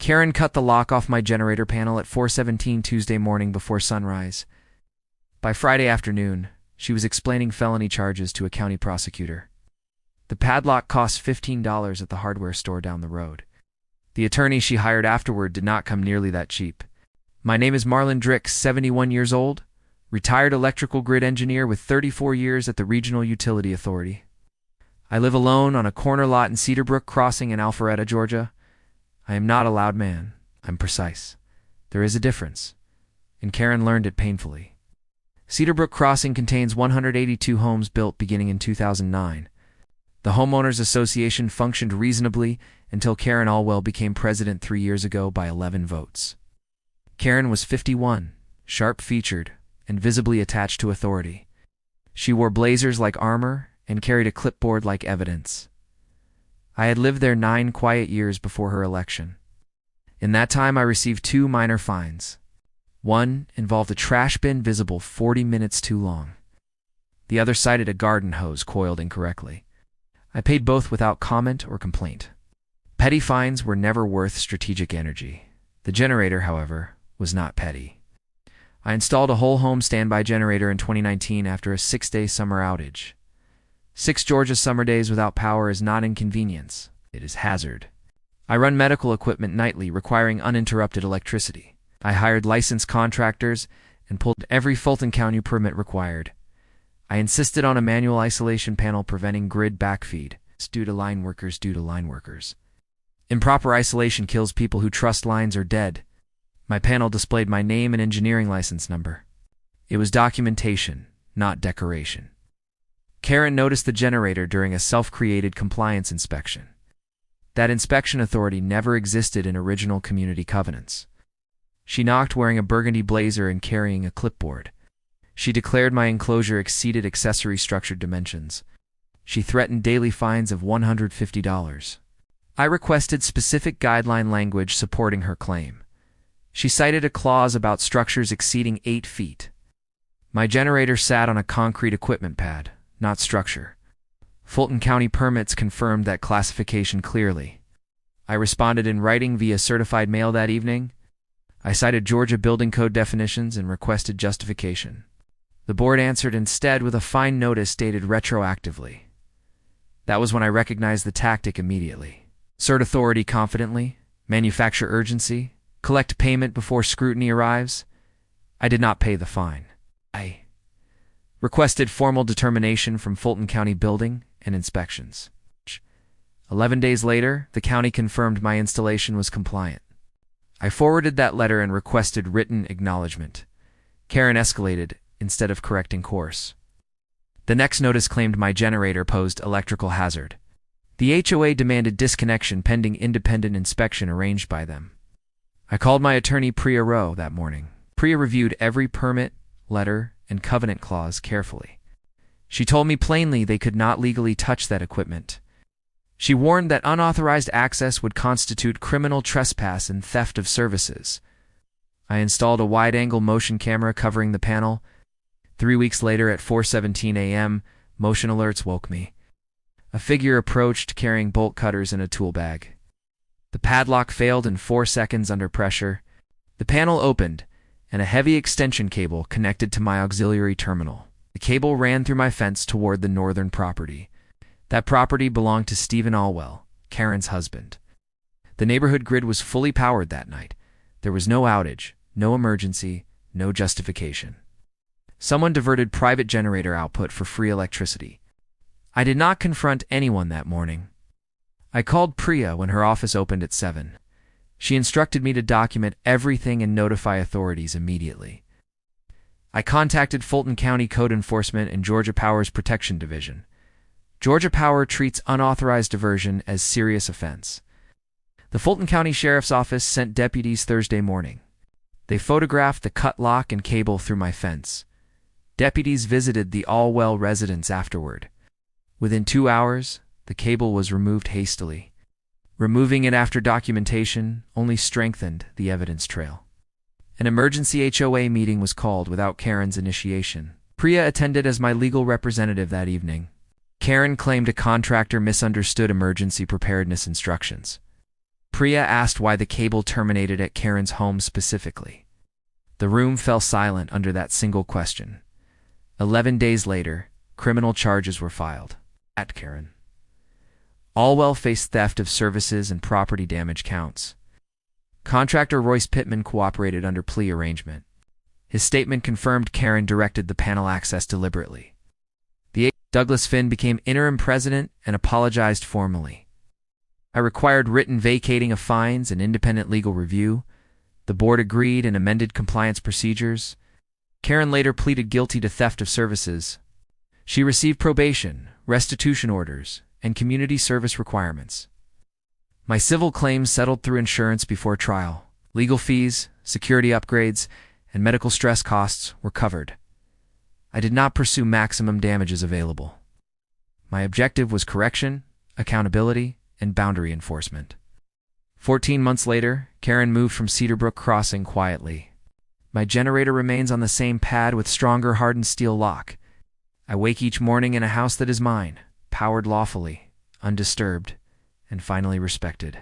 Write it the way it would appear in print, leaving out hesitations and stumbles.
Karen cut the lock off my generator panel at 4:17 Tuesday morning before sunrise. By Friday afternoon, she was explaining felony charges to a county prosecutor. The padlock cost $15 at the hardware store down the road. The attorney she hired afterward did not come nearly that cheap. My name is Marlon Drix, 71 years old, retired electrical grid engineer with 34 years at the Regional Utility Authority. I live alone on a corner lot in Cedarbrook Crossing in Alpharetta, Georgia. I am not a loud man. I'm precise. There is a difference, and Karen learned it painfully. Cedarbrook Crossing contains 182 homes built beginning in 2009. The Homeowners Association functioned reasonably until Karen Allwell became president 3 years ago by 11 votes. Karen was 51, sharp-featured, and visibly attached to authority. She wore blazers like armor and carried a clipboard like evidence. I had lived there 9 quiet years before her election. In that time, I received 2 minor fines. One involved a trash bin visible 40 minutes too long. The other cited a garden hose coiled incorrectly. I paid both without comment or complaint. Petty fines were never worth strategic energy. The generator, however, was not petty. I installed a whole home standby generator in 2019 after a 6-day summer outage. 6 Georgia summer days without power is not inconvenience. It is hazard. I run medical equipment nightly requiring uninterrupted electricity. I hired licensed contractors and pulled every Fulton County permit required. I insisted on a manual isolation panel preventing grid backfeed due to line workers. Improper isolation kills people who trust lines are dead. My panel displayed my name and engineering license number. It was documentation, not decoration. Karen noticed the generator during a self-created compliance inspection. That inspection authority never existed in original community covenants. She knocked wearing a burgundy blazer and carrying a clipboard. She declared my enclosure exceeded accessory structure dimensions. She threatened daily fines of $150. I requested specific guideline language supporting her claim. She cited a clause about structures exceeding 8 feet. My generator sat on a concrete equipment pad, not structure. Fulton County permits confirmed that classification clearly. I responded in writing via certified mail that evening. I cited Georgia Building Code definitions and requested justification. The board answered instead with a fine notice dated retroactively. That was when I recognized the tactic immediately. Cert authority confidently, manufacture urgency, collect payment before scrutiny arrives. I did not pay the fine. I requested formal determination from Fulton County Building and Inspections. 11 days later, the county confirmed my installation was compliant. I forwarded that letter and requested written acknowledgement. Karen escalated instead of correcting course. The next notice claimed my generator posed electrical hazard. The HOA demanded disconnection pending independent inspection arranged by them. I called my attorney Priya Rowe that morning. Priya reviewed every permit, letter, and covenant clause carefully. She told me plainly they could not legally touch that equipment. She warned that unauthorized access would constitute criminal trespass and theft of services. I installed a wide-angle motion camera covering the panel. 3 weeks later at 4:17 a.m., motion alerts woke me. A figure approached carrying bolt cutters and a tool bag. The padlock failed in 4 seconds under pressure. The panel opened, and a heavy extension cable connected to my auxiliary terminal. The cable ran through my fence toward the northern property. That property belonged to Stephen Allwell, Karen's husband. The neighborhood grid was fully powered that night. There was no outage, no emergency, no justification. Someone diverted private generator output for free electricity. I did not confront anyone that morning. I called Priya when her office opened at 7. She instructed me to document everything and notify authorities immediately. I contacted Fulton County Code Enforcement and Georgia Power's Protection Division. Georgia Power treats unauthorized diversion as serious offense. The Fulton County Sheriff's Office sent deputies Thursday morning. They photographed the cut lock and cable through my fence. Deputies visited the Allwell residence afterward. Within 2 hours, the cable was removed hastily. Removing it after documentation only strengthened the evidence trail. An emergency HOA meeting was called without Karen's initiation. Priya attended as my legal representative that evening. Karen claimed a contractor misunderstood emergency preparedness instructions. Priya asked why the cable terminated at Karen's home specifically. The room fell silent under that single question. 11 days later, criminal charges were filed at Karen. Allwell faced theft of services and property damage counts. Contractor Royce Pittman cooperated under plea arrangement. His statement confirmed Karen directed the panel access deliberately. Douglas Finn became interim president and apologized formally. I required written vacating of fines and independent legal review. The board agreed and amended compliance procedures. Karen later pleaded guilty to theft of services. She received probation, restitution orders, and community service requirements. My civil claims settled through insurance before trial. Legal fees, security upgrades, and medical stress costs were covered. I did not pursue maximum damages available. My objective was correction, accountability, and boundary enforcement. 14 months later, Karen moved from Cedarbrook Crossing quietly. My generator remains on the same pad with stronger hardened steel lock. I wake each morning in a house that is mine, powered lawfully, undisturbed, and finally respected.